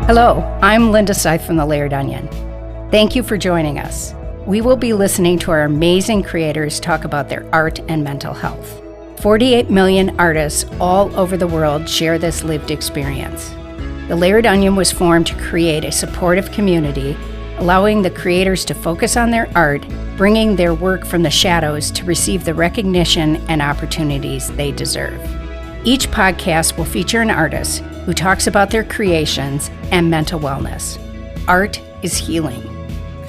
Hello, I'm Linda Seith from The Layered Onion. Thank you for joining us. We will be listening to our amazing creators talk about their art and mental health. 48 million artists all over the world share this lived experience. The Layered Onion was formed to create a supportive community, allowing the creators to focus on their art, bringing their work from the shadows to receive the recognition and opportunities they deserve. Each podcast will feature an artist who talks about their creations and mental wellness. Art is healing.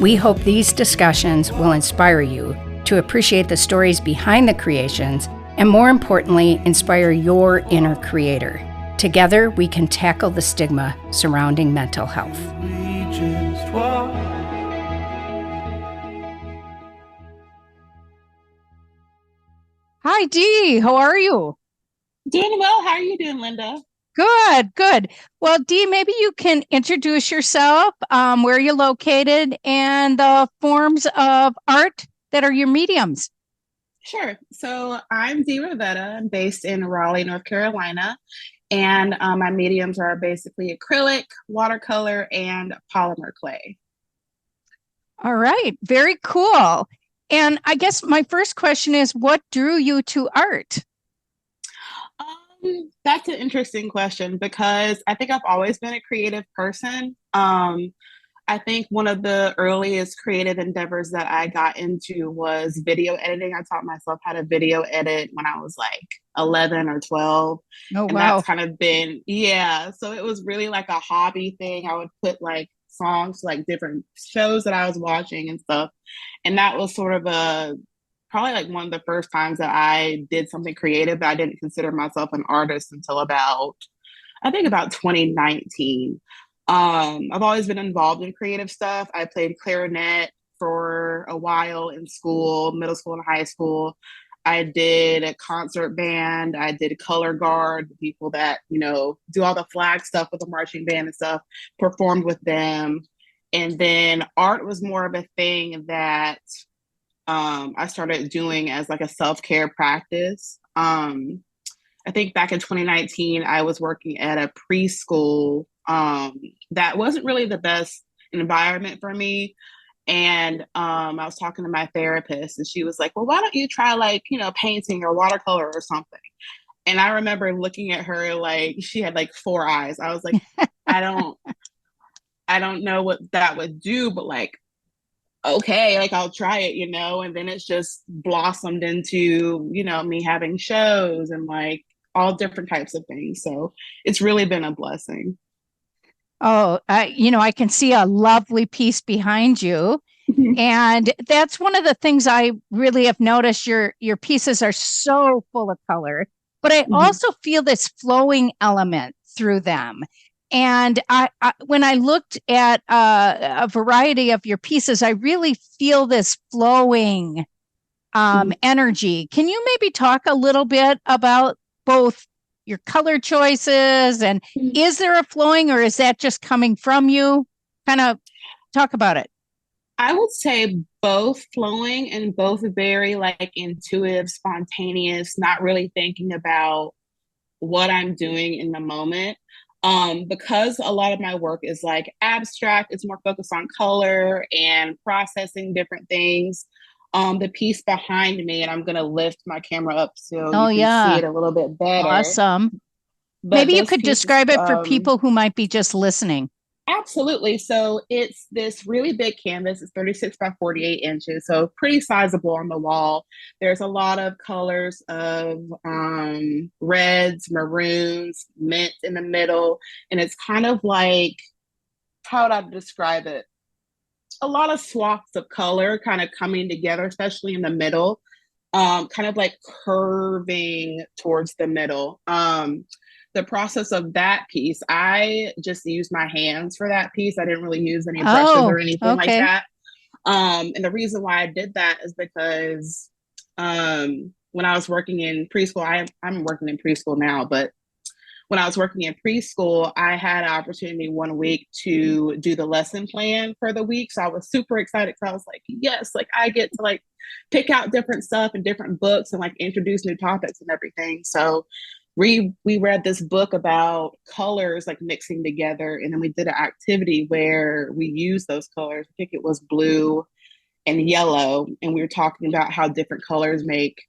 We hope these discussions will inspire you to appreciate the stories behind the creations and, more importantly, inspire your inner creator. Together, we can tackle the stigma surrounding mental health. Hi, Dee. How are you? Doing well. How are you doing, Linda? Good. Well, Dee, maybe you can introduce yourself, where you're located, and the forms of art that are your mediums. Sure. So I'm Dee Rovetta. I'm based in Raleigh, North Carolina. And my mediums are basically acrylic, watercolor, and polymer clay. All right. Very cool. And I guess my first question is, what drew you to art? That's an interesting question because I think I've always been a creative person. I think one of the earliest creative endeavors that I got into was video editing. I taught myself how to video edit when I was like 11 or 12. Oh, and wow. That's kind of been, so it was really like a hobby thing. I would put like songs to like different shows that I was watching and stuff. And that was sort of probably like one of the first times that I did something creative, but I didn't consider myself an artist until about 2019. I've always been involved in creative stuff. I played clarinet for a while in school, middle school and high school. I did a concert band. I did color guard, people that, do all the flag stuff with the marching band and stuff, performed with them. And then art was more of a thing that I started doing as like a self-care practice. I think back in 2019, I was working at a preschool that wasn't really the best environment for me. And I was talking to my therapist and she was like, well, why don't you try like, painting or watercolor or something? And I remember looking at her like she had like 4 eyes. I was like, I don't know what that would do, but like, okay, like I'll try it, and then it's just blossomed into, me having shows and like all different types of things. So it's really been a blessing. Oh, I can see a lovely piece behind you. And that's one of the things I really have noticed. Your pieces are so full of color, but I also feel this flowing element through them. And when I looked at a variety of your pieces, I really feel this flowing energy. Can you maybe talk a little bit about both your color choices and is there a flowing or is that just coming from you? Kind of talk about it. I would say both flowing and both very like intuitive, spontaneous, not really thinking about what I'm doing in the moment. Because a lot of my work is like abstract, it's more focused on color and processing different things. The piece behind me, and I'm going to lift my camera up so you can see it a little bit better. Awesome. But maybe you could describe it for people who might be just listening. Absolutely. So it's this really big canvas. It's 36 by 48 inches, so pretty sizable on the wall. There's a lot of colors of reds, maroons, mint in the middle. And it's kind of like, how would I describe it? A lot of swaths of color kind of coming together, especially in the middle, kind of like curving towards the middle. The process of that piece, I just used my hands for that piece. I didn't really use any brushes or anything like that. And the reason why I did that is because when I was working in preschool, I'm working in preschool now, but when I was working in preschool, I had an opportunity one week to do the lesson plan for the week. So I was super excited because I was like, yes, like I get to like pick out different stuff and different books and like introduce new topics and everything. So we read this book about colors like mixing together, and then we did an activity where we used those colors. I think it was blue and yellow, and we were talking about how different colors make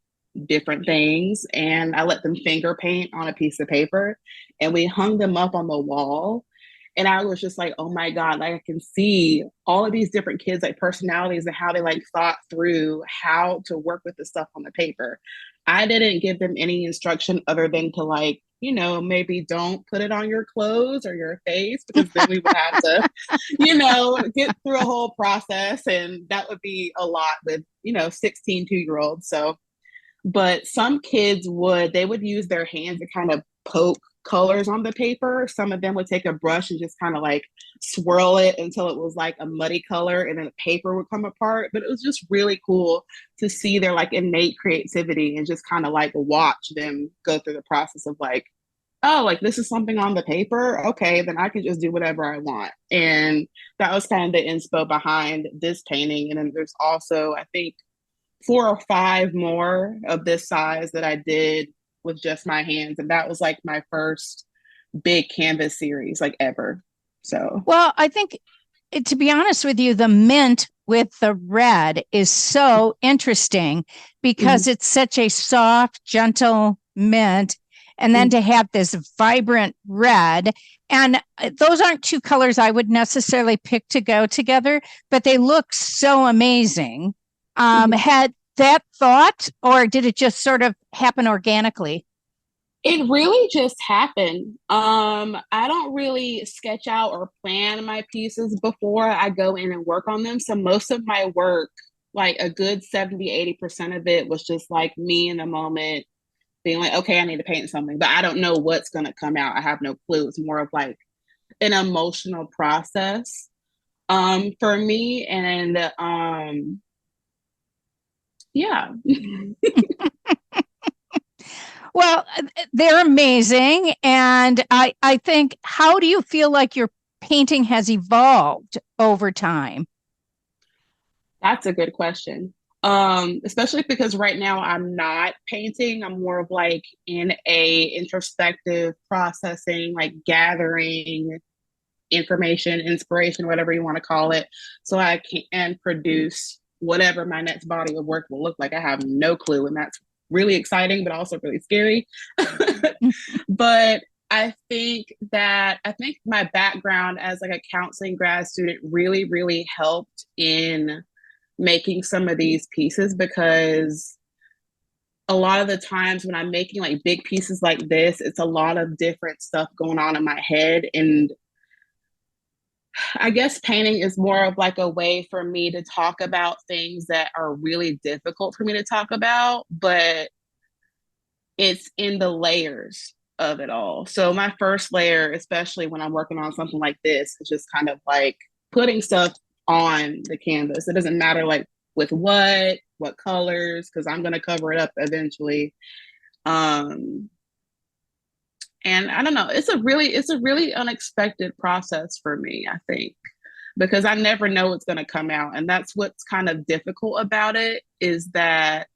different things. And I let them finger paint on a piece of paper, and we hung them up on the wall. And I was just like, oh my God, like I can see all of these different kids, like personalities and how they like thought through how to work with the stuff on the paper. I didn't give them any instruction other than to like, you know, maybe don't put it on your clothes or your face, because then we would have to, you know, get through a whole process. And that would be a lot with, you know, 16 2-year-olds. So, but some kids they would use their hands to kind of poke colors on the paper. Some of them would take a brush and just kind of like swirl it until it was like a muddy color, and then the paper would come apart. But it was just really cool to see their like innate creativity and just kind of like watch them go through the process of like, oh, like this is something on the paper. Okay, then I can just do whatever I want. And that was kind of the inspo behind this painting. And then there's also, I think, 4 or 5 more of this size that I did with just my hands. And that was like my first big canvas series like ever. So, well, I think to be honest with you, the mint with the red is so interesting because it's such a soft, gentle mint. And then to have this vibrant red, and those aren't 2 colors I would necessarily pick to go together, but they look so amazing. Had that thought, or did it just sort of happen organically? It really just happened. I don't really sketch out or plan my pieces before I go in and work on them. So most of my work, like a good 70-80% of it was just like me in the moment being like, okay, I need to paint something, but I don't know what's going to come out. I have no clue. It's more of like an emotional process for me. And yeah. Well, they're amazing. And I think, how do you feel like your painting has evolved over time? That's a good question. Especially because right now I'm not painting. I'm more of like in a introspective processing, like gathering information, inspiration, whatever you want to call it, so I can produce whatever my next body of work will look like. I have no clue, and that's really exciting, but also really scary. But I think my background as like a counseling grad student really, really helped in making some of these pieces, because a lot of the times when I'm making like big pieces like this, it's a lot of different stuff going on in my head. And I guess painting is more of like a way for me to talk about things that are really difficult for me to talk about, but it's in the layers of it all. So my first layer, especially when I'm working on something like this, is just kind of like putting stuff on the canvas. It doesn't matter like with what colors, because I'm going to cover it up eventually. And I don't know, it's a really unexpected process for me, I think, because I never know what's going to come out. And that's what's kind of difficult about it, is that,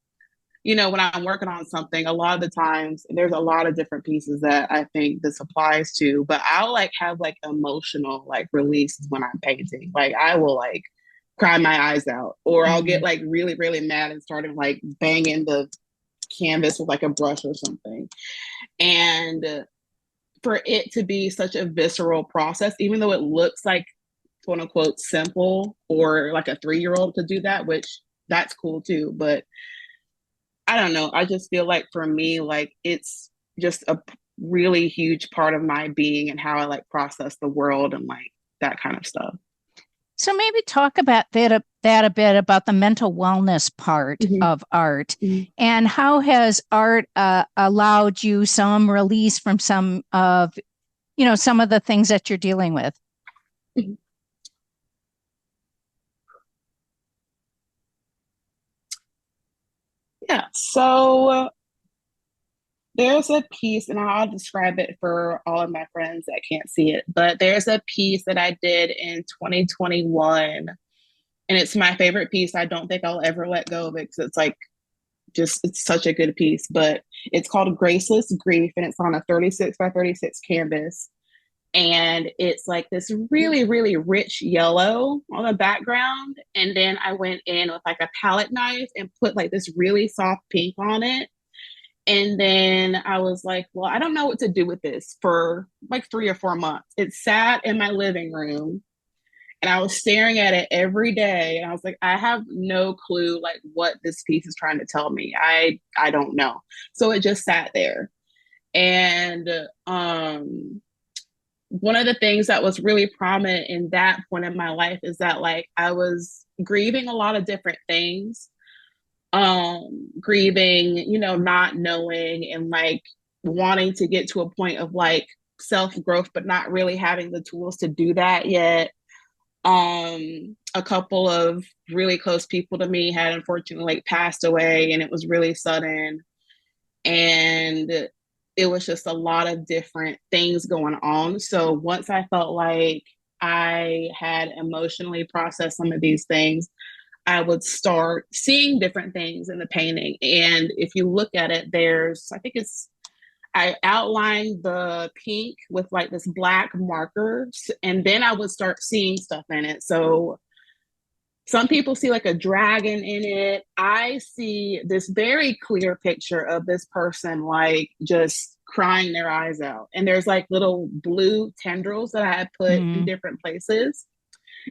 you know, when I'm working on something, a lot of the times there's a lot of different pieces that I think this applies to, but I'll like have like emotional like releases when I'm painting. Like I will like cry my eyes out, or I'll get like really, really mad and start like banging the canvas with like a brush or something. And for it to be such a visceral process, even though it looks like quote unquote simple, or like a 3-year-old could do that, which that's cool too. But I don't know. I just feel like for me, like it's just a really huge part of my being and how I like process the world and like that kind of stuff. So maybe talk about that a bit, about the mental wellness part of art, and how has art allowed you some release from some of the things that you're dealing with? Yeah. So there's a piece, and I'll describe it for all of my friends that can't see it, but there's a piece that I did in 2021, and it's my favorite piece. I don't think I'll ever let go of it, because it's like it's such a good piece. But it's called Graceless Grief, and it's on a 36 by 36 canvas. And it's like this really, really rich yellow on the background. And then I went in with like a palette knife and put like this really soft pink on it. And then I was like, well, I don't know what to do with this for like 3 or 4 months. It sat in my living room and I was staring at it every day. And I was like, I have no clue like what this piece is trying to tell me. I don't know. So it just sat there. And one of the things that was really prominent in that point in my life is that like I was grieving a lot of different things. Grieving, not knowing and like wanting to get to a point of like self-growth, but not really having the tools to do that yet. A couple of really close people to me had unfortunately like passed away, and it was really sudden. And it was just a lot of different things going on. So once I felt like I had emotionally processed some of these things, I would start seeing different things in the painting. And if you look at it, I outlined the pink with like this black marker, and then I would start seeing stuff in it. So some people see like a dragon in it. I see this very clear picture of this person like just crying their eyes out. And there's like little blue tendrils that I had put in different places.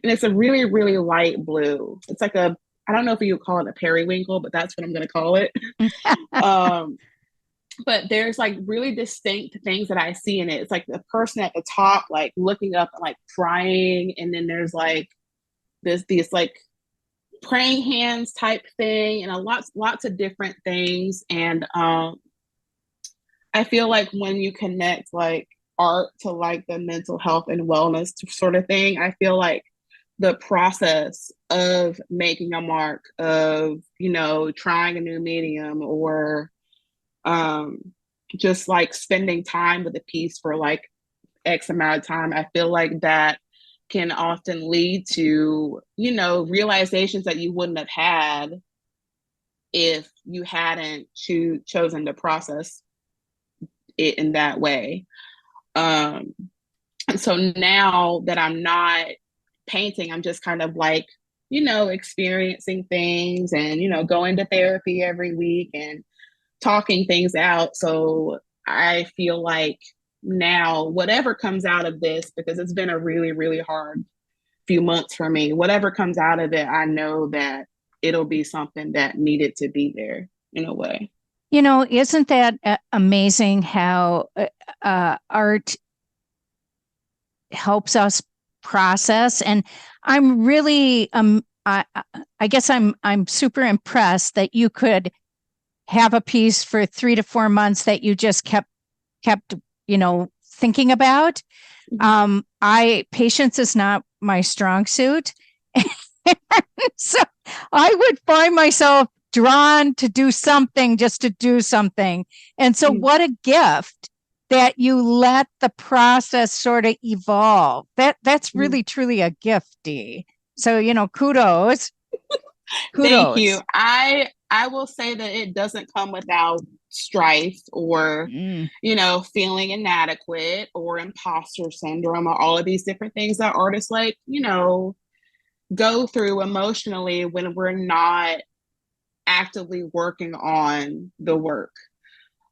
And it's a really, really light blue. It's like I don't know if you would call it a periwinkle, but that's what I'm going to call it. But there's like really distinct things that I see in it. It's like the person at the top, like looking up and like crying. And then there's like these like praying hands type thing, and lots of different things. And I feel like when you connect like art to like the mental health and wellness sort of thing, I feel like the process of making a mark, of trying a new medium, or just like spending time with a piece for like X amount of time, I feel like that can often lead to realizations that you wouldn't have had if you hadn't chosen to process it in that way. And so now that I'm not painting, I'm just kind of like experiencing things, and going to therapy every week and talking things out. So I feel like now whatever comes out of this, because it's been a really, really hard few months for me, whatever comes out of it, I know that it'll be something that needed to be there in a way. Isn't that amazing how art helps us process? And I'm really, I guess I'm super impressed that you could have a piece for 3 to 4 months that you just kept thinking about. Patience is not my strong suit. So I would find myself drawn to do something just to do something. And so what a gift that you let the process sort of evolve. That's really truly a gift, Dee. So, kudos. Thank you. I will say that it doesn't come without strife or, feeling inadequate or imposter syndrome or all of these different things that artists like, go through emotionally when we're not actively working on the work.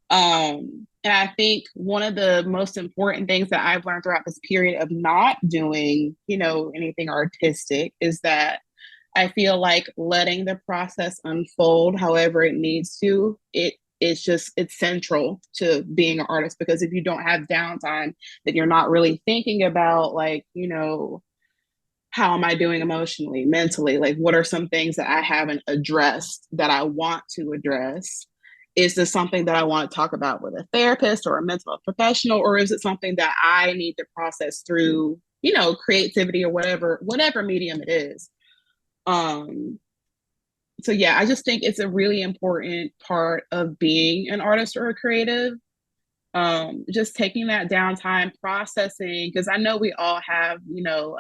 And I think one of the most important things that I've learned throughout this period of not doing, anything artistic is that I feel like letting the process unfold however it needs to, it's central to being an artist, because if you don't have downtime, then you're not really thinking about like, how am I doing emotionally, mentally? Like, what are some things that I haven't addressed that I want to address? Is this something that I want to talk about with a therapist or a mental health professional? Or is it something that I need to process through, creativity or whatever medium it is? So yeah, I just think it's a really important part of being an artist or a creative. just taking that downtime, processing, because I know we all have,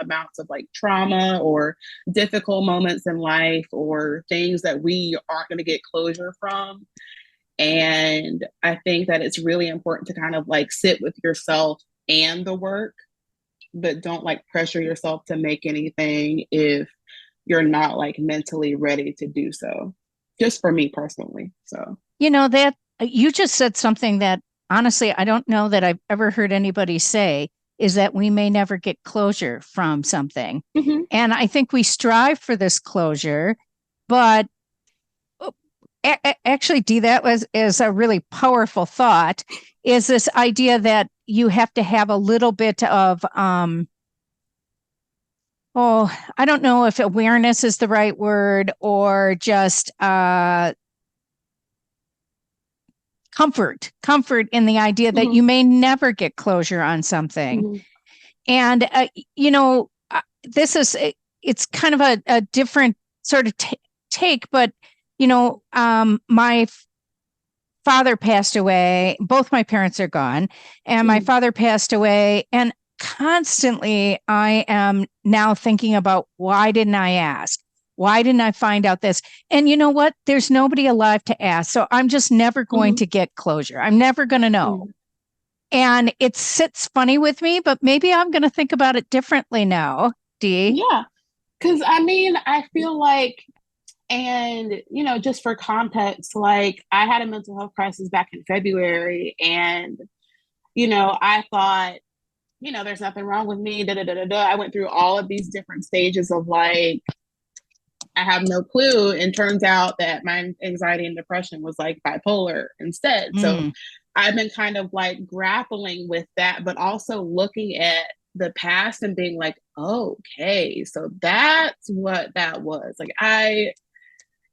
amounts of like trauma or difficult moments in life or things that we aren't going to get closure from. And I think that it's really important to kind of like sit with yourself and the work, but don't like pressure yourself to make anything if you're not like mentally ready to do so. Just for me personally. So, That you just said something that honestly, I don't know that I've ever heard anybody say, is that we may never get closure from something. mm-hmm. And I think we strive for this closure, but actually, Dee, that is a really powerful thought, is this idea that you have to have a little bit of, I don't know if awareness is the right word, or just comfort in the idea that you may never get closure on something. And, this is, it's kind of a different sort of take, but, my father passed away. Both my parents are gone, and my father passed away. And constantly I am now thinking about, why didn't I ask? Why didn't I find out this? And you know what? There's nobody alive to ask. So I'm just never going to get closure. I'm never going to know. And it sits funny with me, but maybe I'm going to think about it differently now, Dee. Yeah. Because I feel like, and, just for context, like I had a mental health crisis back in February, and, I thought, there's nothing wrong with me. I went through all of these different stages of like, I have no clue. And turns out that my anxiety and depression was like bipolar instead. So I've been kind of like grappling with that, but also looking at the past and being like, okay, so that's what that was. Like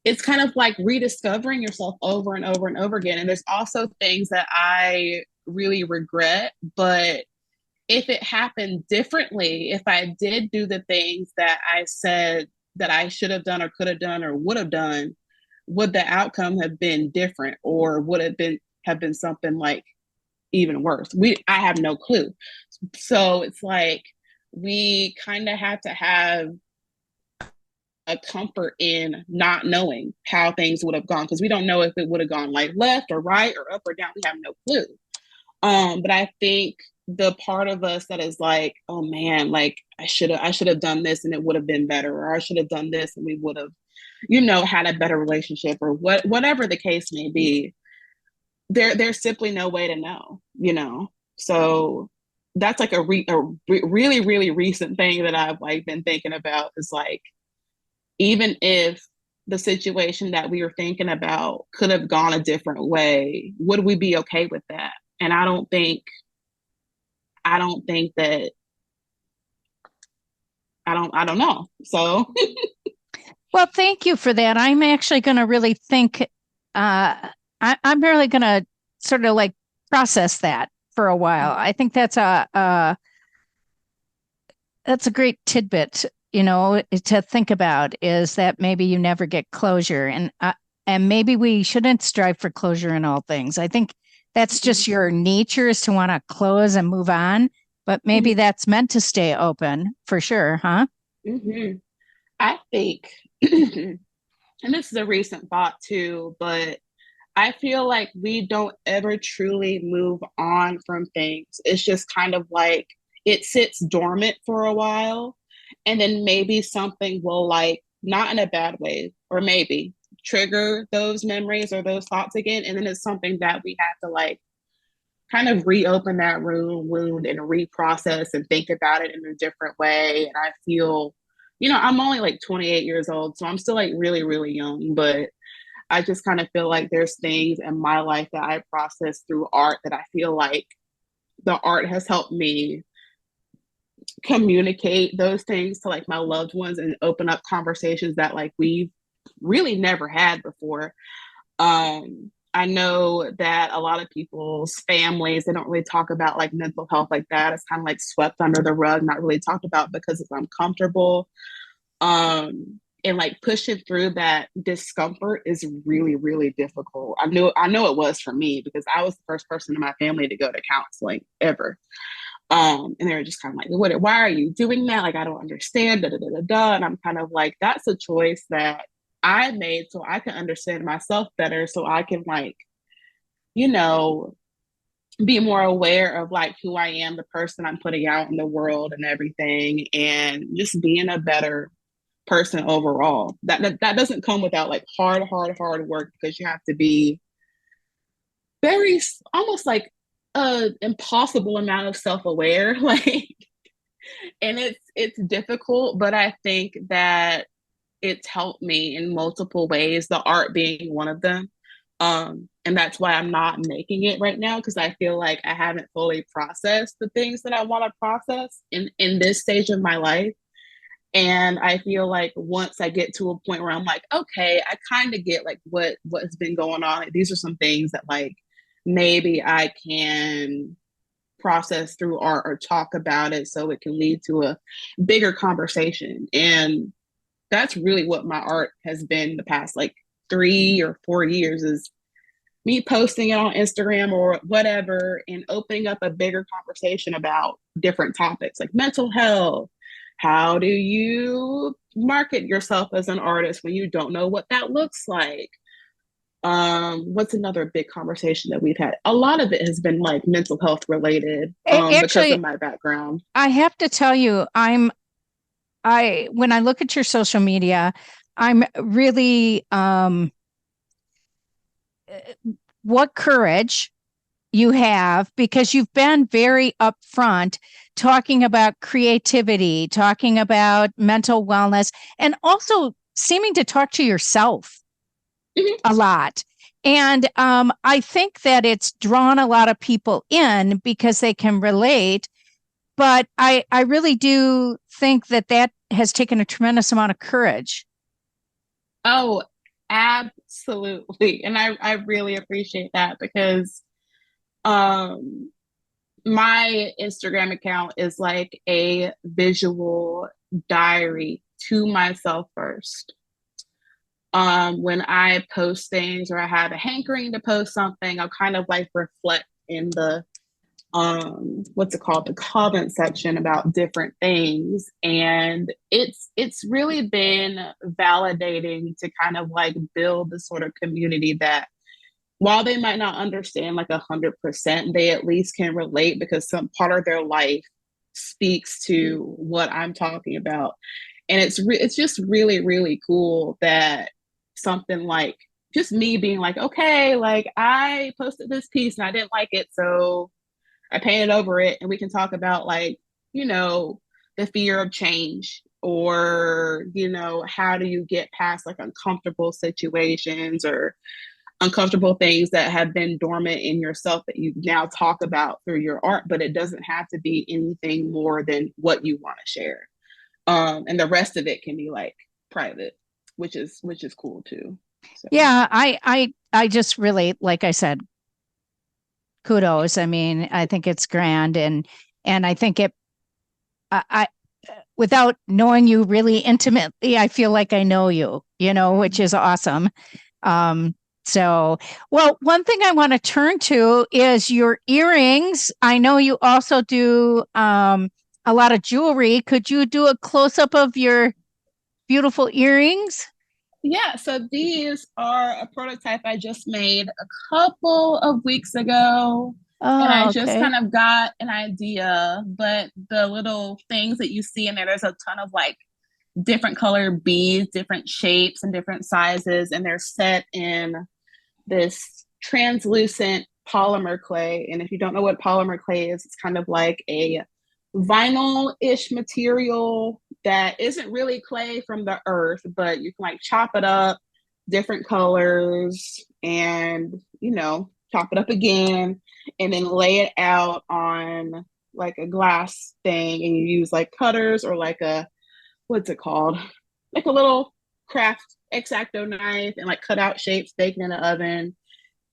it's kind of like rediscovering yourself over and over and over again. And there's also things that I really regret, but if it happened differently, if I did do the things that I said that I should have done or could have done or would have done, would the outcome have been different, or would it have been something like even worse? I have no clue. So it's like we kind of have to have a comfort in not knowing how things would have gone, because we don't know if it would have gone like left or right or up or down. We have no clue. But I think the part of us that is like, oh man, like I should have done this and it would have been better, or I should have done this and we would have, had a better relationship, or whatever the case may be. There's simply no way to know, So that's like a really, really recent thing that I've like been thinking about, is like, even if the situation that we were thinking about could have gone a different way, would we be okay with that? And I don't think that, I don't know. So. Well, thank you for that. I'm actually going to really think, I'm really going to sort of like process that for a while. I think that's a great tidbit, to think about, is that maybe you never get closure, and maybe we shouldn't strive for closure in all things. I think that's just your nature, is to want to close and move on, but maybe that's meant to stay open for sure, huh? I think, and this is a recent thought too, but I feel like we don't ever truly move on from things. It's just kind of like it sits dormant for a while, and then maybe something will, like, not in a bad way, or maybe trigger those memories or those thoughts again. And then it's something that we have to like kind of reopen that wound and reprocess and think about it in a different way. And I feel, I'm only like 28 years old, so I'm still like really, really young, but I just kind of feel like there's things in my life that I process through art that I feel like the art has helped me communicate those things to like my loved ones and open up conversations that like we've really never had before. I know that a lot of people's families, they don't really talk about like mental health like that. It's kind of like swept under the rug, not really talked about because it's uncomfortable. and like pushing through that discomfort is really, really difficult. I know it was for me because I was the first person in my family to go to counseling ever. And they were just kind of like, why are you doing that? Like, I don't understand, da, da, da, da, da. And I'm kind of like, that's a choice that I made so I can understand myself better, so I can like, you know, be more aware of like who I am, the person I'm putting out in the world and everything, and just being a better person overall. That doesn't come without like hard work, because you have to be very almost like a impossible amount of self-aware. Like, and it's difficult, but I think that it's helped me in multiple ways, the art being one of them. And that's why I'm not making it right now, because I feel like I haven't fully processed the things that I want to process in this stage of my life. And I feel like once I get to a point where I'm like, okay, I kind of get like what's been going on. Like, these are some things that like maybe I can process through art or talk about it so it can lead to a bigger conversation. And that's really what my art has been the past like 3 or 4 years, is me posting it on Instagram or whatever and opening up a bigger conversation about different topics like mental health. How do you market yourself as an artist when you don't know what that looks like? What's another big conversation that we've had? A lot of it has been like mental health related, because of my background. I have to tell you, when I look at your social media, I'm really, what courage you have, because you've been very upfront talking about creativity, talking about mental wellness, and also seeming to talk to yourself a lot. And I think that it's drawn a lot of people in because they can relate. But I really do think that has taken a tremendous amount of courage. Oh, absolutely. And I really appreciate that, because my Instagram account is like a visual diary to myself first. When I post things or I have a hankering to post something, I'll kind of like reflect in the the comment section about different things. And it's really been validating to kind of like build the sort of community that, while they might not understand like 100%, they at least can relate, because some part of their life speaks to what I'm talking about. And it's just really, really cool that something like just me being like, okay, like I posted this piece and I didn't like it, so I painted over it, and we can talk about like, the fear of change, or, how do you get past like uncomfortable situations or uncomfortable things that have been dormant in yourself that you now talk about through your art, but it doesn't have to be anything more than what you want to share. And the rest of it can be like private, which is cool too. So. Yeah, I just really, like I said, kudos. I mean, I think it's grand, and I think I without knowing you really intimately, I feel like I know you, which is awesome. So, well, one thing I want to turn to is your earrings. I know you also do a lot of jewelry. Could you do a close up of your beautiful earrings? Yeah, so these are a prototype I just made a couple of weeks ago. And I just kind of got an idea, but the little things that you see in there's a ton of like different color beads, different shapes and different sizes. And they're set in this translucent polymer clay. And if you don't know what polymer clay is, it's kind of like a vinyl-ish material that isn't really clay from the earth, but you can like chop it up different colors and, chop it up again and then lay it out on like a glass thing, and you use like cutters or like what's it called? Like a little craft X-Acto knife, and like cut out shapes, bake it in the oven,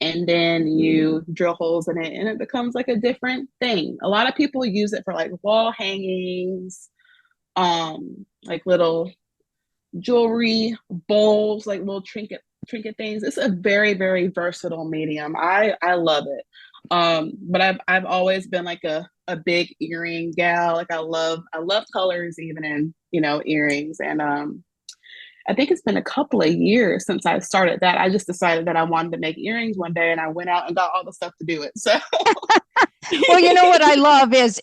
and then you drill holes in it and it becomes like a different thing. A lot of people use it for like wall hangings, like little jewelry, bowls, like little trinket things. It's a very, very versatile medium. I love it. But I've always been like a big earring gal. Like I love colors even in, earrings. And I think it's been a couple of years since I started that. I just decided that I wanted to make earrings one day and I went out and got all the stuff to do it. So Well, you know what I love is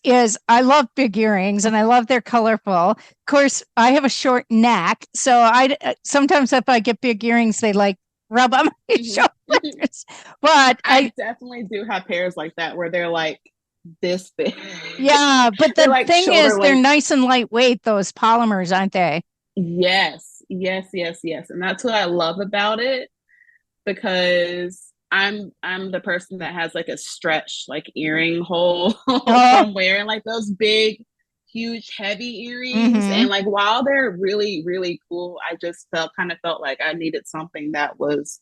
I love big earrings and I love they're colorful. Of course, I have a short neck, so I sometimes if I get big earrings, they like rub on my shoulders. But I definitely do have pairs like that where they're like this big. Yeah, but the like thing is, they're nice and lightweight. Those polymers, aren't they? Yes, yes, yes, yes, and that's what I love about it because I'm the person that has like a stretch like earring hole from wearing like those big, huge, heavy earrings. And like while they're really, really cool, I just kind of felt like I needed something that was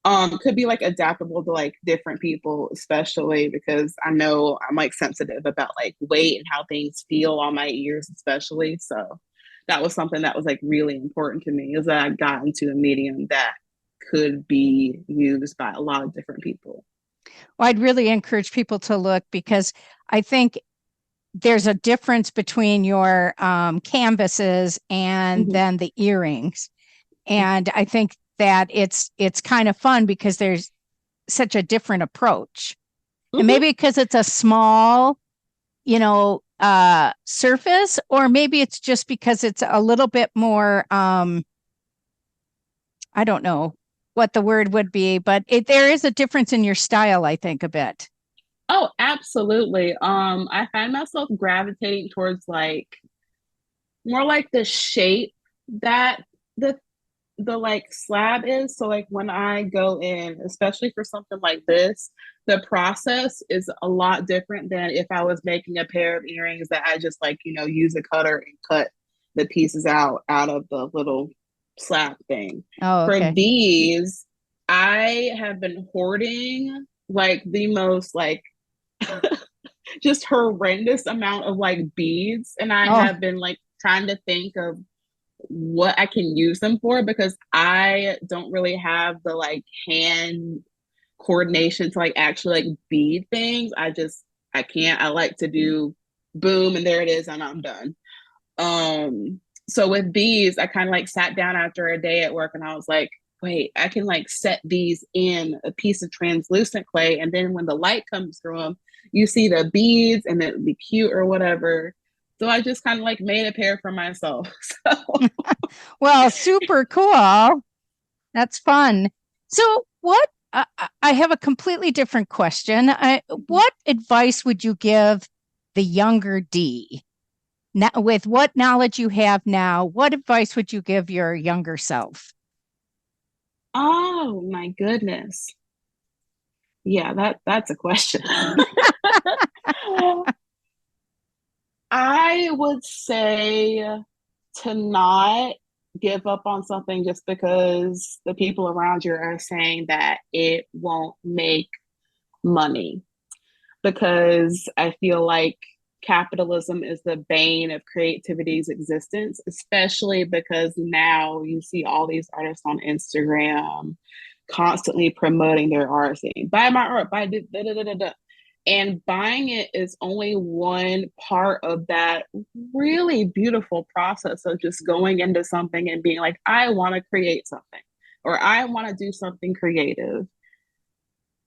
could be like adaptable to like different people, especially because I know I'm like sensitive about like weight and how things feel on my ears, especially. So that was something that was like really important to me, is that I got into a medium that could be used by a lot of different people. Well, I'd really encourage people to look because I think there's a difference between your canvases and then the earrings. And I think that it's kind of fun because there's such a different approach. And maybe because it's a small, surface, or maybe it's just because it's a little bit more, I don't know what the word would be, but there is a difference in your style, I think, a bit. Oh, absolutely. I find myself gravitating towards like more like the shape that the like slab is. So like when I go in, especially for something like this, the process is a lot different than if I was making a pair of earrings that I just like, use a cutter and cut the pieces out of the little slab thing. Oh, okay. For these, I have been hoarding like the most like just horrendous amount of like beads, and I have been like trying to think of what I can use them for, because I don't really have the like hand coordination to like actually like bead things. I can't. I like to do boom and there it is and I'm done. So with these, I kind of like sat down after a day at work and I was like, wait, I can like set these in a piece of translucent clay, and then when the light comes through them, you see the beads and it'd be cute or whatever. So I just kind of like made a pair for myself. So. Well, super cool. That's fun. So what, I have a completely different question. What advice would you give the younger Dee? Now, with what knowledge you have now, what advice would you give your younger self? Oh my goodness. Yeah, that's a question. I would say to not give up on something just because the people around you are saying that it won't make money. Because I feel like capitalism is the bane of creativity's existence, especially because now you see all these artists on Instagram constantly promoting their art, saying, buy my art, buy da, da, da, da, da. And buying it is only one part of that really beautiful process of just going into something and being like, I want to create something, or I want to do something creative.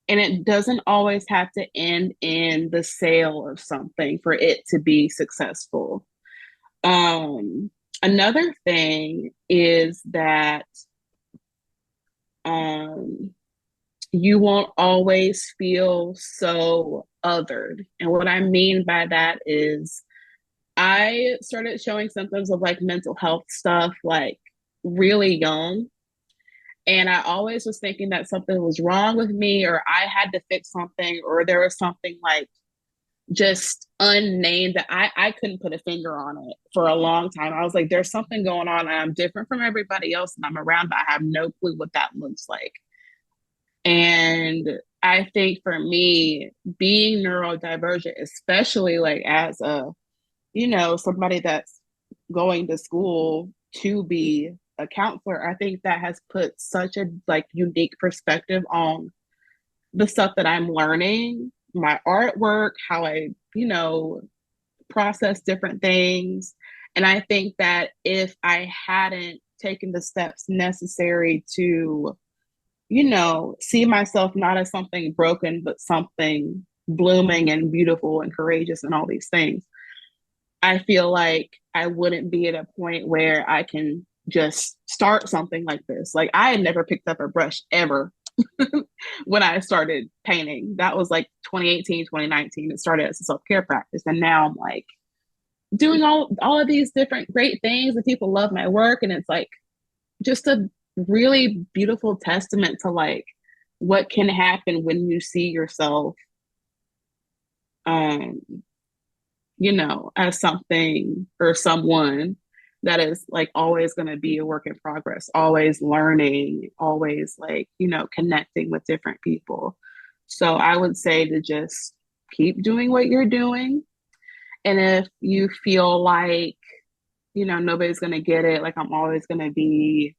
And it doesn't always have to end in the sale of something for it to be successful. Another thing is that you won't always feel so othered. And what I mean by that is I started showing symptoms of like mental health stuff like really young. And I always was thinking that something was wrong with me, or I had to fix something, or there was something like just unnamed that I couldn't put a finger on it for a long time. I was like, there's something going on. And I'm different from everybody else and I'm around, but I have no clue what that looks like. And I think for me, being neurodivergent, especially like as a, somebody that's going to school to be a counselor. I think that has put such a like unique perspective on the stuff that I'm learning, my artwork, how I, process different things. And I think that if I hadn't taken the steps necessary to, see myself not as something broken, but something blooming and beautiful and courageous and all these things, I feel like I wouldn't be at a point where I can just start something like this. Like I had never picked up a brush ever when I started painting. That was like 2018, 2019. It started as a self-care practice. And now I'm like doing all of these different great things and people love my work. And it's like just a really beautiful testament to like what can happen when you see yourself as something or someone that is like always going to be a work in progress, always learning, always like, connecting with different people. So I would say to just keep doing what you're doing. And if you feel like, nobody's going to get it, like I'm always going to be,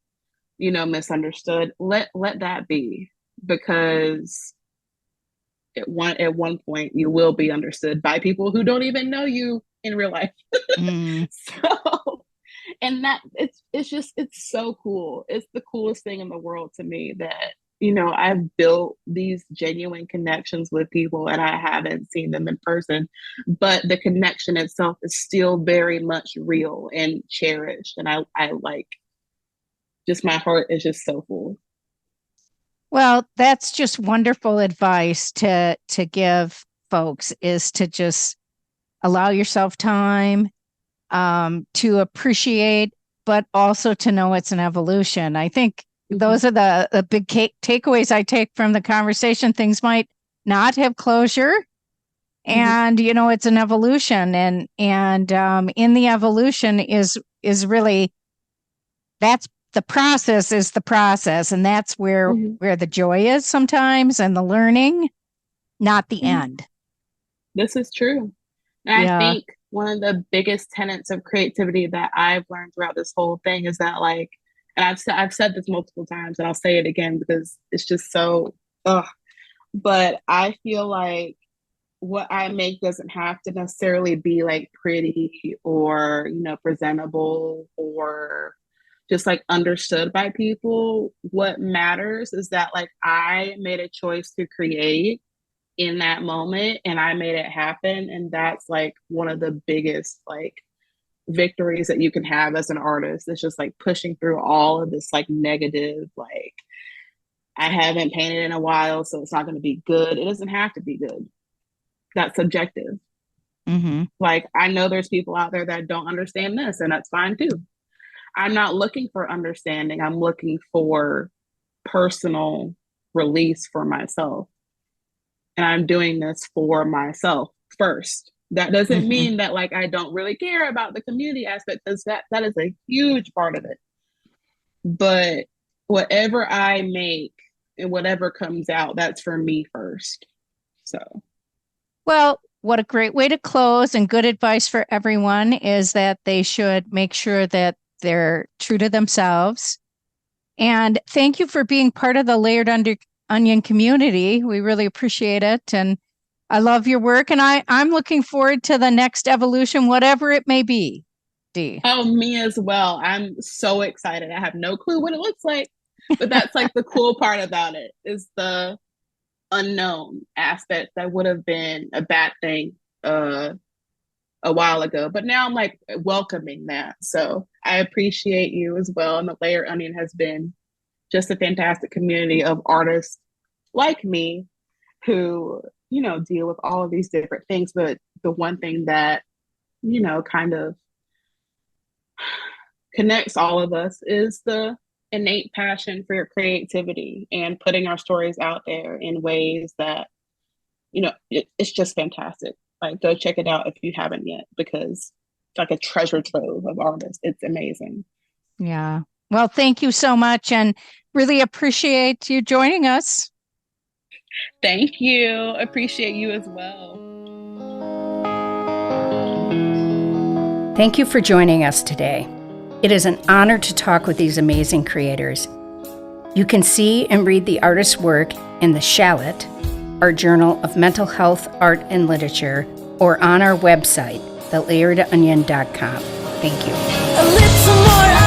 misunderstood, let that be, because at one point you will be understood by people who don't even know you in real life. So, and that it's so cool. It's the coolest thing in the world to me that, I've built these genuine connections with people and I haven't seen them in person, but the connection itself is still very much real and cherished. And I like, just my heart is just so full. Well, that's just wonderful advice to give folks, is to just allow yourself time, to appreciate, but also to know it's an evolution. I think those are the big takeaways I take from the conversation. Things might not have closure, and it's an evolution, and in the evolution is really, that's the process is the process, and that's where the joy is sometimes, and the learning, not the end. This is true. And I think one of the biggest tenets of creativity that I've learned throughout this whole thing is that, like, and I've said this multiple times, and I'll say it again because it's just so, but I feel like what I make doesn't have to necessarily be like pretty or, presentable or just like understood by people. What matters is that like I made a choice to create in that moment and I made it happen. And that's like one of the biggest like victories that you can have as an artist. It's just like pushing through all of this like negative, like I haven't painted in a while, so it's not going to be good. It doesn't have to be good. That's subjective. Like I know there's people out there that don't understand this, and that's fine too. I'm not looking for understanding. I'm looking for personal release for myself. And I'm doing this for myself first. That doesn't mean that like I don't really care about the community aspect, because that is a huge part of it. But whatever I make and whatever comes out, that's for me first. So, well, what a great way to close, and good advice for everyone is that they should make sure that they're true to themselves. And thank you for being part of the Layered Onion community. We really appreciate it. And I love your work. And I'm looking forward to the next evolution, whatever it may be, Dee. Oh, me as well. I'm so excited. I have no clue what it looks like. But that's like the cool part about it, is the unknown aspect that would have been a bad thing a while ago, but now I'm like welcoming that. So I appreciate you as well. And the Layered Onion has been just a fantastic community of artists like me who, deal with all of these different things. But the one thing that, kind of connects all of us is the innate passion for your creativity and putting our stories out there in ways that, it's just fantastic. Like, go check it out if you haven't yet, because it's like a treasure trove of artists. It's amazing. Yeah. Well, thank you so much, and really appreciate you joining us. Thank you. Appreciate you as well. Thank you for joining us today. It is an honor to talk with these amazing creators. You can see and read the artist's work in The Shallot, our journal of mental health, art, and literature, or on our website, thelayeredonion.com. Thank you. A little more